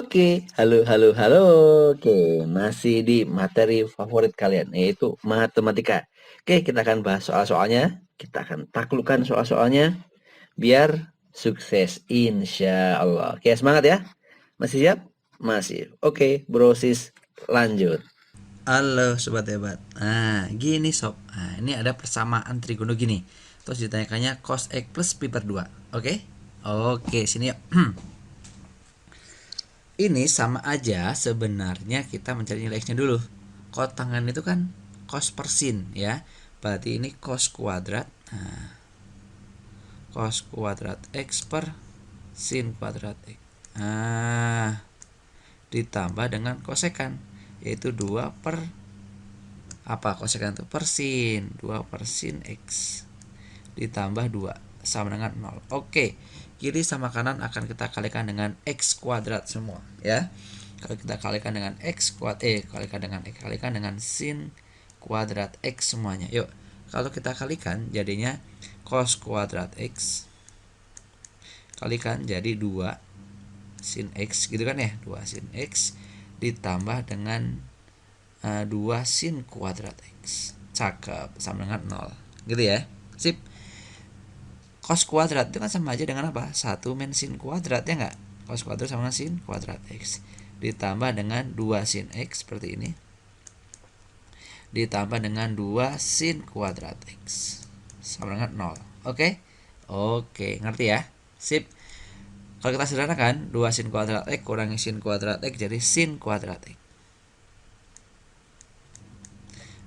Oke, halo, halo, halo. Oke, masih di materi favorit kalian, yaitu matematika. Oke, kita akan bahas soal-soalnya. Kita akan taklukkan soal-soalnya biar sukses, insya Allah. Oke, semangat ya. Masih siap? Masih. Oke, brosis, lanjut. Halo sobat hebat. Nah, gini sob. Nah, ini ada persamaan trigono gini. Terus ditanyakannya cos x plus pi per 2. Oke? Oke, sini yuk. Ini sama aja sebenarnya kita mencari nilai x-nya dulu. Kotangan itu kan cos per sin ya. Berarti ini cos kuadrat. Nah, cos kuadrat x per sin kuadrat x. Nah, ditambah dengan kosekan yaitu 2 per apa kosekan itu persin 2 persin x ditambah 2 sama dengan 0. Oke, kiri sama kanan akan kita kalikan dengan x kuadrat semua ya. Kalau kita kalikan dengan x kuadrat kalikan dengan sin kuadrat x semuanya. Yuk, kalau kita kalikan jadinya cos kuadrat x kalikan jadi 2 sin x gitu kan ya, 2 sin x ditambah dengan 2 sin kuadrat x. Cakep, sama dengan 0. Gitu ya. Sip. Cos kuadrat itu kan sama aja dengan apa? 1 min sin kuadrat ya enggak? Cos kuadrat sama dengan sin kuadrat x. Ditambah dengan 2 sin x seperti ini. Ditambah dengan 2 sin kuadrat x. Sama dengan 0. Oke? Oke, ngerti ya? Sip. Kalau kita sederhanakan 2 sin kuadrat x kurangi sin kuadrat x jadi sin kuadrat x.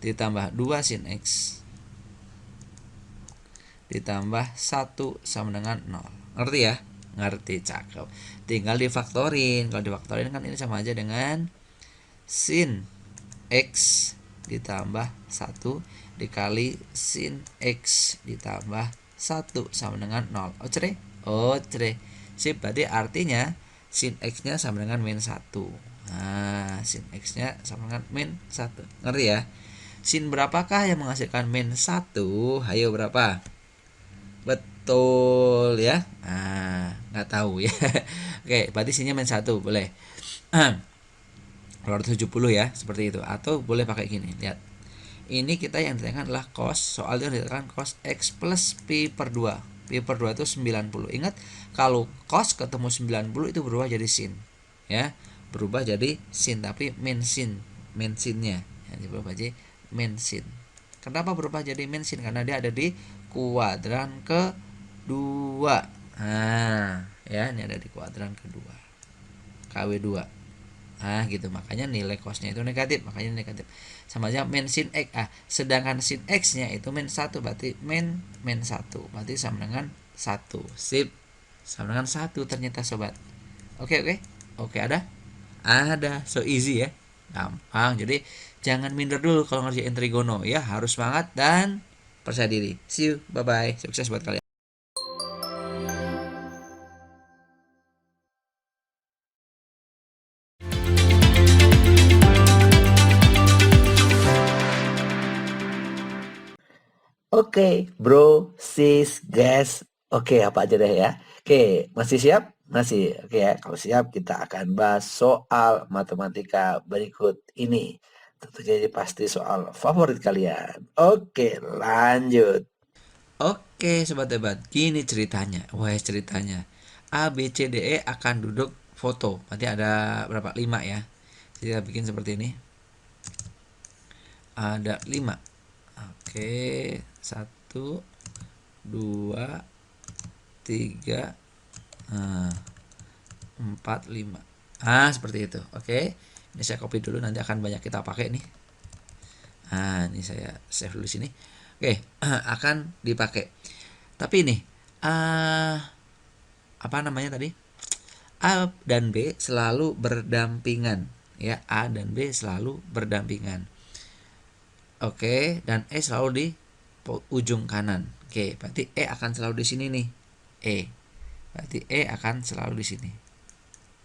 Ditambah 2 sin x ditambah 1 sama dengan 0. Ngerti ya? Ngerti, cakep. Tinggal difaktorin. Kalau difaktorin kan ini sama aja dengan sin x ditambah 1 dikali sin x ditambah 1 sama dengan 0. Oh cere? Oh cere. Sip, berarti artinya sin x-nya sama dengan min 1. Nah, sin x-nya sama dengan min 1. Ngerti ya? Sin berapakah yang menghasilkan min 1? Ayo berapa? Betul ya. Nah, nggak tahu ya. Oke, berarti sinnya min 1 boleh. 270 ya, seperti itu. Atau boleh pakai gini, lihat. Ini kita yang ditanyakan adalah cos, soalnya ditanyakan cos x plus pi per 2. Pi per 2 itu 90. Ingat, kalau cos ketemu 90 itu berubah jadi sin. Ya, berubah jadi sin tapi min sin, min sinnya. Jadi berubah jadi min sin. Kenapa berubah jadi min sin? Karena dia ada di kuadran kedua. Nah, ya ini ada di kuadran kedua. KW2. Nah, gitu. Makanya nilai cosnya itu negatif, makanya negatif. Sama aja min sin x. Sedangkan sin x-nya itu min 1, berarti min 1. Berarti sama dengan 1. Sip. Sama dengan 1 ternyata sobat. Oke, oke. Oke, ada? Ada. So easy ya. Gampang. Jadi jangan minder dulu kalau ngerjain trigono ya, harus semangat dan percaya diri. See you, bye bye. Sukses buat kalian. Oke, bro, sis, guys. Oke, apa aja deh ya. Oke, masih siap? Masih. Oke ya, kalau siap kita akan bahas soal matematika berikut ini. Tentu jadi pasti soal favorit kalian. Oke, lanjut. Oke, sobat hebat. Gini ceritanya. Wah, ceritanya. A, B, C, D, E akan duduk foto. Berarti ada berapa? 5 ya. Jadi kita bikin seperti ini. Ada 5. Oke, 1, 2, 3, 4, 5. Seperti itu. Oke. Ini saya copy dulu, nanti akan banyak kita pakai nih. Ini saya save dulu sini. Oke, akan dipakai. Tapi ini apa namanya tadi? A dan B selalu berdampingan ya. A dan B selalu berdampingan. Oke, dan E selalu di ujung kanan. Oke, berarti E akan selalu di sini nih. E. Berarti E akan selalu di sini.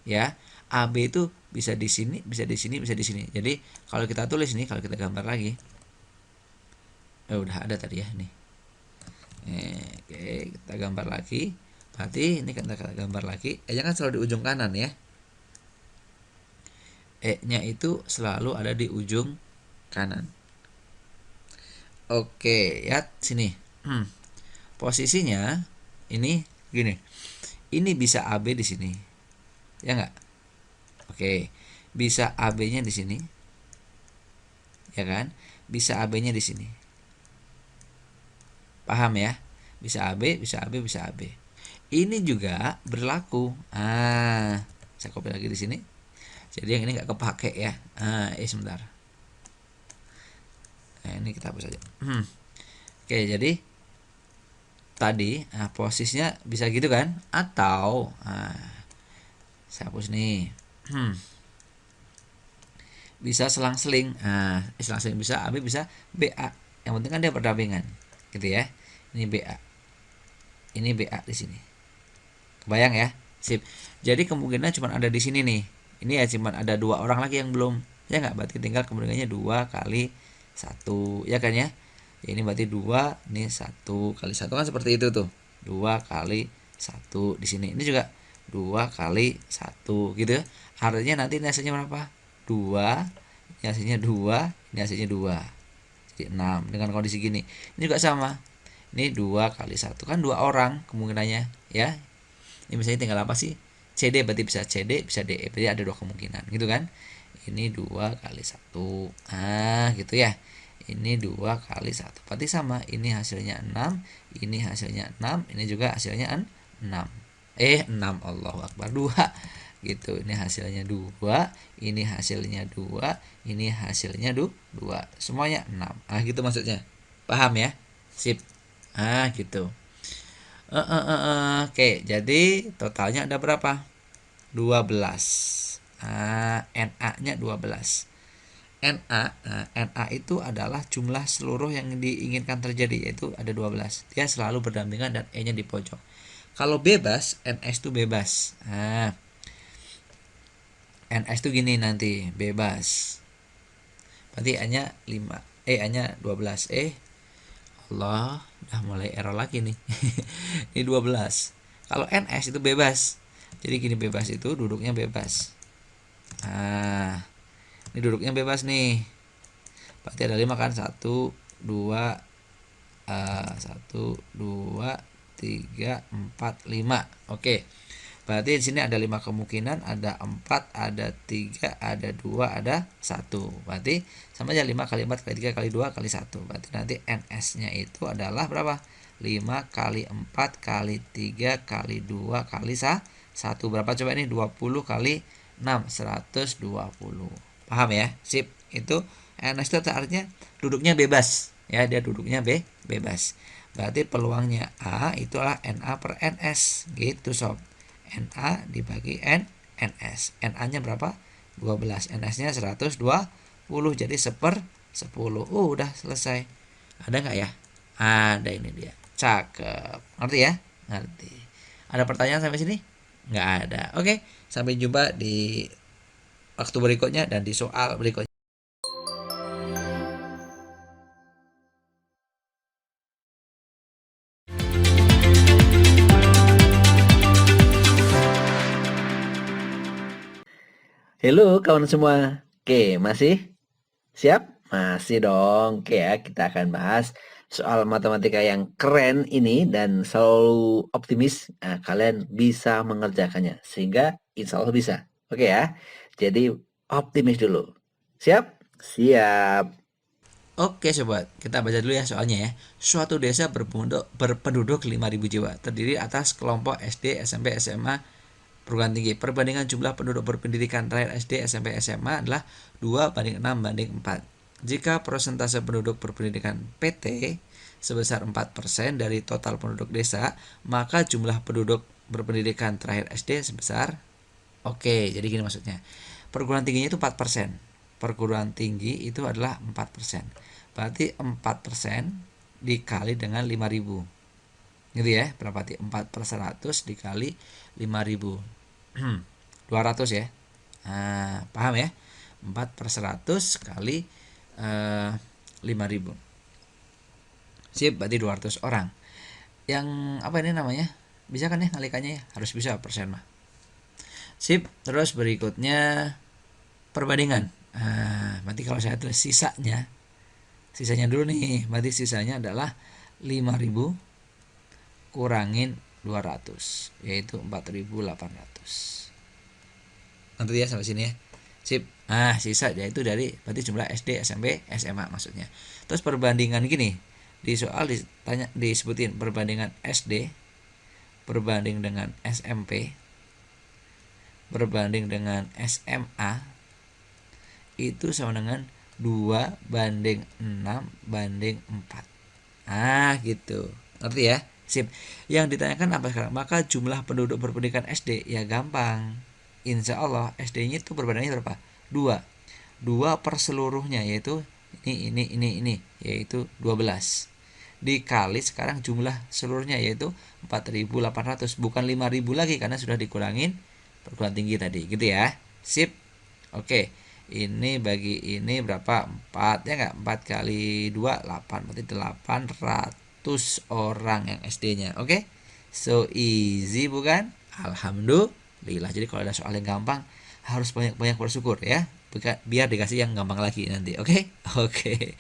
Ya. AB itu bisa di sini, bisa di sini, bisa di sini. Jadi, kalau kita tulis ini, kalau kita gambar lagi. Udah ada tadi ya nih. Oke, kita gambar lagi. Berarti ini kita gambar lagi. E-nya kan selalu di ujung kanan ya. E-nya itu selalu ada di ujung kanan. Oke, ya sini. Posisinya ini gini. Ini bisa AB di sini. Ya enggak? Oke. Bisa AB-nya di sini. Ya kan? Bisa AB-nya di sini. Paham ya? Bisa AB, bisa AB, bisa AB. Ini juga berlaku. Saya copy lagi di sini. Jadi yang ini nggak kepake ya. Sebentar. Nah, ini kita hapus saja. Oke, jadi tadi posisinya bisa gitu kan? Atau saya hapus nih. Bisa selang-seling. Selang-seling bisa AB, bisa BA. Yang penting kan dia berdampingan, gitu ya. Ini BA. Ini BA di sini. Kebayang ya? Sip. Jadi kemungkinan cuma ada di sini nih. Ini ya cuma ada 2 orang lagi yang belum. Ya nggak? Berarti tinggal kemungkinannya 2 kali 1. Ya kan ya? Ya ini berarti 2, ini 1 kali 1 kan seperti itu tuh. 2 kali 1 di sini. Ini juga 2 kali 1 gitu ya. Artinya nanti ini hasilnya berapa? 2, ini hasilnya 2, ini hasilnya 2. Jadi 6 dengan kondisi gini. Ini juga sama. Ini 2 kali 1 kan 2 orang kemungkinannya ya. Ini misalnya tinggal apa sih? CD berarti bisa CD, bisa DE. Berarti ada 2 kemungkinan gitu kan. Ini 2 kali 1. Gitu ya. Ini 2 kali 1. Berarti sama. Ini hasilnya 6, ini hasilnya 6, ini juga hasilnya 6. 6 Allahu Akbar 2. Gitu. Ini hasilnya 2, ini hasilnya 2, ini hasilnya 2. Semuanya 6. Gitu maksudnya. Paham ya? Sip. Gitu. Oke, jadi totalnya ada berapa? 12. NA-nya 12. NA itu adalah jumlah seluruh yang diinginkan terjadi, yaitu ada 12. Dia selalu berdampingan dan E-nya di pojok. Kalau bebas, NS itu bebas. NS itu gini nanti, bebas. Berarti A-nya 5, A-nya 12. Allah, udah mulai error lagi nih. Ini 12. Kalau NS itu bebas. Jadi gini, bebas itu duduknya bebas. Ini duduknya bebas nih. Berarti ada 5 kan? 1, 2, 1, 2, 3, 4, 5. Oke. Berarti di sini ada 5 kemungkinan, ada 4, ada 3, ada 2, ada 1. Berarti sama aja 5 kali 4 kali 3 kali 2 kali 1. Berarti nanti NS-nya itu adalah berapa? 5 kali 4 kali 3 kali 2 kali 1. Berapa coba ini? 20 kali 6, 120. Paham ya? Sip. Itu NS itu artinya duduknya bebas. Ya, dia duduknya bebas. Berarti peluangnya A itulah NA per NS. Gitu sob. NA dibagi NS. NA-nya berapa? 12. NS-nya 120. Jadi 1/10. Udah selesai. Ada nggak ya? Ada, ini dia. Cakep. Ngerti ya? Ngerti. Ada pertanyaan sampai sini? Nggak ada. Oke. Sampai jumpa di waktu berikutnya dan di soal berikutnya. Halo kawan semua. Oke, masih siap? Masih dong. Oke ya, kita akan bahas soal matematika yang keren ini dan selalu optimis. Kalian bisa mengerjakannya sehingga insya Allah bisa. Oke ya. Jadi optimis dulu. Siap? Siap. Oke sobat, kita baca dulu ya soalnya ya. Suatu desa berpenduduk 5.000 jiwa, terdiri atas kelompok SD, SMP, SMA, perguruan tinggi. Perbandingan jumlah penduduk berpendidikan terakhir SD, SMP, SMA adalah 2:6:4. Jika persentase penduduk berpendidikan PT sebesar 4% dari total penduduk desa, maka jumlah penduduk berpendidikan terakhir SD sebesar. Oke, jadi gini maksudnya. Perguruan tingginya itu 4%. Perguruan tinggi itu adalah 4%. Berarti 4% dikali dengan 5.000. Gitu ya, berapa berarti? 4/100 dikali 5.000. 200 ya. Paham ya? 4/100 kali 5.000. Sip, berarti 200 orang. Yang apa ini namanya? Bisa kan ya ngalikannya ya? Harus bisa persen mah. Sip, terus berikutnya perbandingan. Berarti kalau saya tulis sisanya dulu nih. Berarti sisanya adalah 5.000 kurangin 200, yaitu 4.800. Nanti ya sampai sini ya. Sip. Nah, sisa yaitu dari berarti jumlah SD, SMP, SMA maksudnya. Terus perbandingan gini. Di soal ditanya disebutin perbandingan SD berbanding dengan SMP berbanding dengan SMA itu sama dengan 2 banding 6 banding 4. Gitu. Ngerti ya? Sip. Yang ditanyakan apa sekarang? Maka jumlah penduduk berpendidikan SD ya gampang. Insya Allah SD-nya itu perbandingannya berapa? 2. 2 per seluruhnya yaitu ini yaitu 12. Dikali sekarang jumlah seluruhnya yaitu 4.800, bukan 5.000 lagi karena sudah dikurangin perguruan tinggi tadi gitu ya. Sip. Oke. Ini bagi ini berapa? 4 ya enggak? 4 kali 2 8, berarti 800 orang yang SD-nya. Oke. So easy bukan? Alhamdulillah. Jadi kalau ada soal yang gampang harus banyak-banyak bersyukur ya. Biar dikasih yang gampang lagi nanti. Oke? Oke.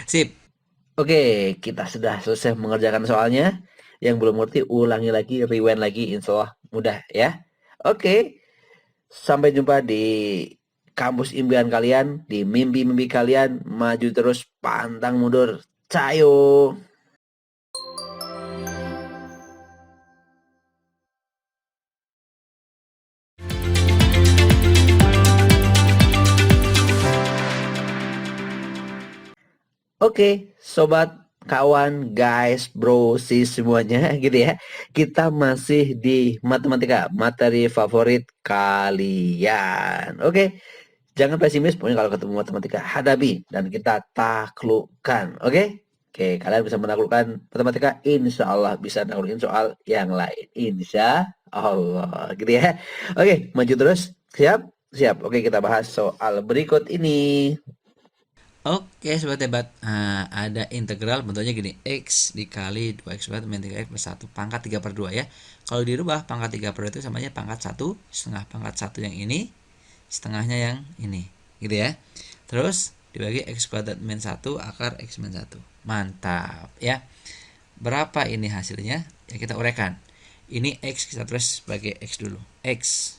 Sip. Oke, kita sudah selesai mengerjakan soalnya. Yang belum ngerti ulangi lagi, rewind lagi, insya Allah mudah ya. Oke, sampai jumpa di kampus impian kalian, di mimpi-mimpi kalian. Maju terus, pantang mundur. Cayo. Oke, sobat, kawan, guys, bro, sis semuanya gitu ya. Kita masih di matematika, materi favorit kalian. Oke, jangan pesimis, pokoknya kalau ketemu matematika hadapi dan kita taklukkan. Oke? Oke, kalian bisa menaklukkan matematika, insya Allah bisa naklukin soal yang lain. Insya Allah, gitu ya. Oke, maju terus. Siap? Siap. Oke, kita bahas soal berikut ini. Oke sobat hebat, ada integral bentuknya gini, x dikali 2x kuadrat min 3x plus 1 pangkat 3 per 2 ya. Kalau dirubah pangkat 3 per 2 itu samanya pangkat 1 setengah, pangkat 1 yang ini setengahnya yang ini gitu ya. Terus dibagi x kuadrat min 1 akar x min 1. Mantap ya. Berapa ini hasilnya? Ya kita uraikan. Ini x kita tulis sebagai x dulu. X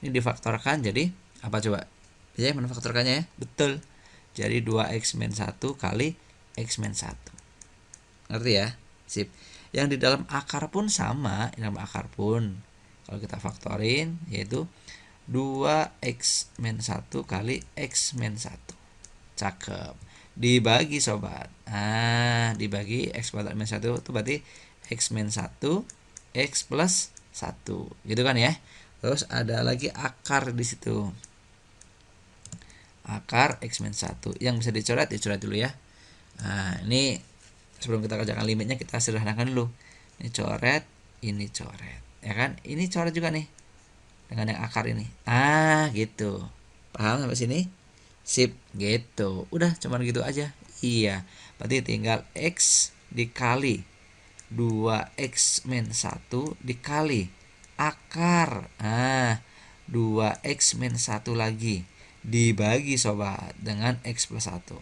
ini difaktorkan jadi apa coba? Bisa menfaktorkannya ya? Betul. Jadi 2x min 1 kali x min 1. Ngerti ya? Sip. Yang di dalam akar pun sama. Di dalam akar pun kalau kita faktorin yaitu 2x min 1 kali x min 1. Cakep. Dibagi sobat. Dibagi x kuadrat min 1 itu berarti x min 1 x plus 1. Gitu kan ya? Terus ada lagi akar di situ. Akar x min 1 yang bisa dicoret dulu ya. Nah, ini sebelum kita kerjakan limitnya kita sederhanakan dulu. Ini coret, ini coret. Ya kan? Ini coret juga nih. Dengan yang akar ini. Gitu. Paham sampai sini? Sip, gitu. Udah cuman gitu aja. Iya. Berarti tinggal x dikali 2x min 1 dikali akar. 2x min 1 lagi dibagi sobat dengan x plus 1.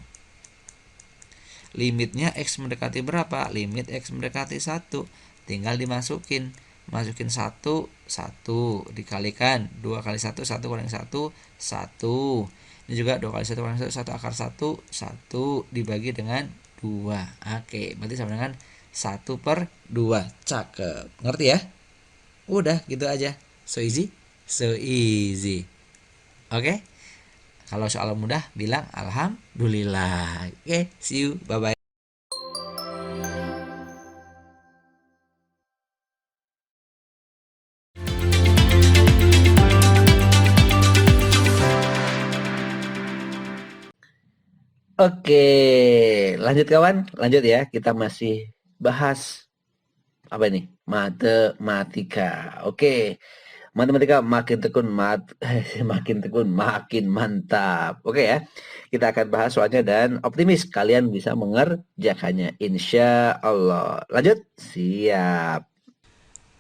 Limitnya x mendekati berapa? Limit x mendekati 1. Tinggal dimasukin. Masukin 1, 1 dikalikan 2 kali 1, 1 kurangi 1, 1. Ini juga 2 kali 1 kurangi 1, 1 akar 1, 1 dibagi dengan 2. Oke, berarti sama dengan 1 per 2. Cakep. Ngerti ya? Udah gitu aja. So easy? So easy. Oke? Kalau soal mudah bilang alhamdulillah. Oke, see you. Bye bye. Oke, lanjut kawan, lanjut ya. Kita masih bahas apa ini? Matematika. Oke. Matematika makin tekun, makin tekun, makin mantap. Oke ya, kita akan bahas soalnya dan optimis kalian bisa mengerjakannya. Insya Allah. Lanjut, siap.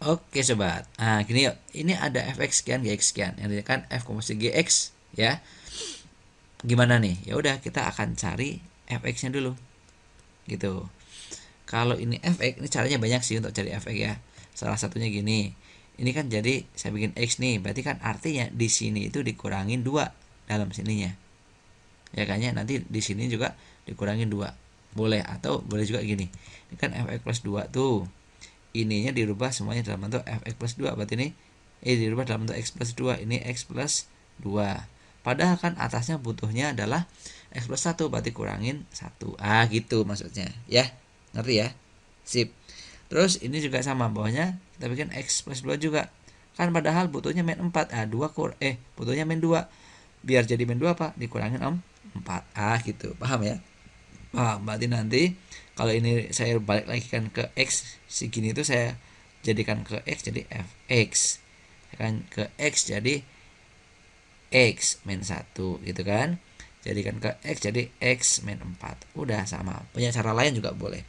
Oke sobat. Gini yuk. Ini ada fx sekian, gx sekian. Yang ini kan f komposisi gx ya. gimana nih? Ya udah, kita akan cari fx-nya dulu gitu. Kalau ini fx, ini caranya banyak sih untuk cari fx ya. Salah satunya gini. Ini kan jadi saya bikin x nih, berarti kan artinya di sini itu dikurangin 2 dalam sininya. Ya kayaknya nanti di sini juga dikurangin 2. Boleh, atau boleh juga gini. Ini kan fx plus 2 tuh. Ininya dirubah semuanya dalam bentuk fx plus 2. Berarti ini dirubah dalam bentuk x plus 2. Ini x plus 2. Padahal kan atasnya butuhnya adalah x plus 1, berarti kurangin 1. Gitu maksudnya. Ya, ngerti ya? Sip. Terus ini juga sama, bawahnya kita bikin x plus 2 juga. Kan padahal butuhnya min 4. 2 butuhnya min 2. Biar jadi min 2 apa? Dikurangin 4. Gitu. Paham ya? Paham. Berarti nanti kalau ini saya balik lagi kan ke x segini itu saya jadikan ke x jadi fx. Kan ke x jadi x min 1 gitu kan. Jadikan ke x jadi x min 4. Udah sama. Punya cara lain juga boleh.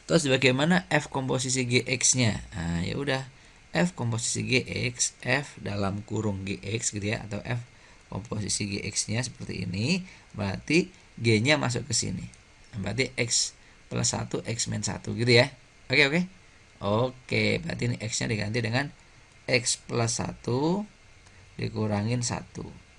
Terus bagaimana f komposisi gx-nya? Nah, ya udah, f komposisi gx, f dalam kurung gx gitu ya, atau f komposisi gx-nya seperti ini, berarti g-nya masuk ke sini. Nah, berarti x plus 1 x min 1 gitu ya. Oke, oke. Oke, berarti ini x-nya diganti dengan x plus 1 dikurangin 1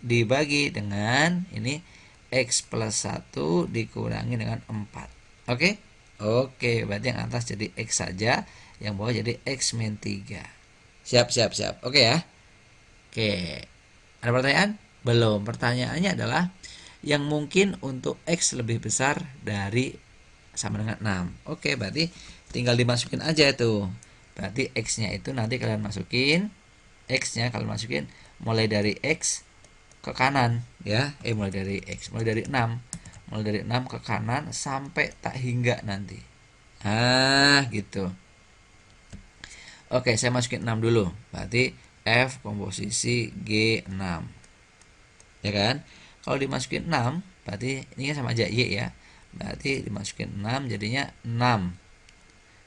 dibagi dengan ini x plus 1 dikurangi dengan 4. Oke? Oke, berarti yang atas jadi x saja, yang bawah jadi x min 3. Siap, siap, siap. Oke ya? Oke. Ada pertanyaan? Belum. Pertanyaannya adalah yang mungkin untuk x lebih besar dari sama dengan 6. Oke, berarti tinggal dimasukin aja itu. Berarti x-nya itu nanti kalian masukin, x-nya kalian masukin mulai dari x ke kanan ya. Mulai dari x, mulai dari 6. Mulai dari 6 ke kanan sampai tak hingga nanti. Gitu. Oke, saya masukin 6 dulu. Berarti f komposisi G6. Ya kan? Kalau dimasukin 6, berarti ini kan sama aja Y ya. Berarti dimasukin 6 jadinya 6.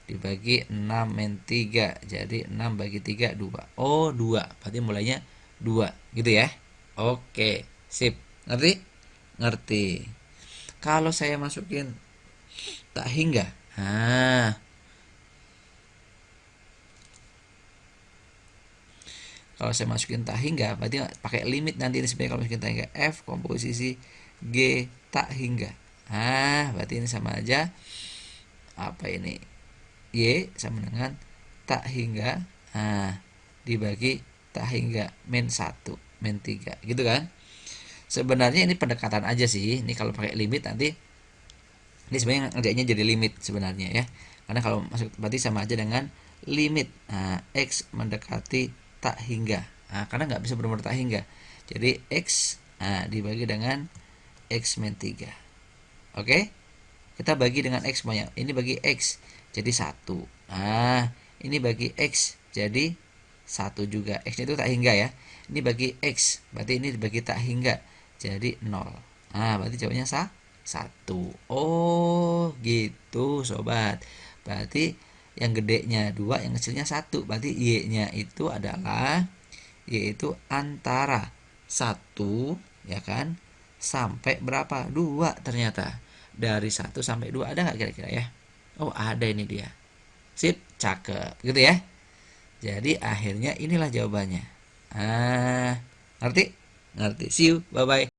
Dibagi 6 min 3. Jadi 6 bagi 3 2. Oh, 2. Berarti mulainya 2 gitu ya. Oke, sip. Ngerti? Ngerti. Kalau saya masukin tak hingga. Kalau saya masukin tak hingga, berarti pakai limit nanti ini sebenarnya. Kalau masukin tak hingga, f komposisi g tak hingga. Berarti ini sama aja. Apa ini? Y sama dengan tak hingga. Dibagi tak hingga min 1, min 3. Gitu kan? Sebenarnya ini pendekatan aja sih. Ini kalau pakai limit nanti ini sebenarnya ngerjainnya jadi limit sebenarnya ya. Karena kalau masuk berarti sama aja dengan limit x mendekati tak hingga. Karena nggak bisa benar-benar tak hingga. Jadi x dibagi dengan x min 3. Oke? Kita bagi dengan x semuanya. Ini bagi x jadi 1. Ini bagi x jadi 1 juga. X itu tak hingga ya. Ini bagi x, berarti ini dibagi tak hingga jadi 0. Berarti jawabnya 1. Oh, gitu sobat. Berarti yang gedenya 2, yang kecilnya 1. Berarti y-nya itu adalah yaitu antara 1 ya kan sampai berapa? 2 ternyata. Dari 1 sampai 2 ada nggak kira-kira ya? Oh, ada, ini dia. Sip, cakep. Gitu ya. Jadi akhirnya inilah jawabannya. Ngerti? Ngerti. See you. Bye-bye.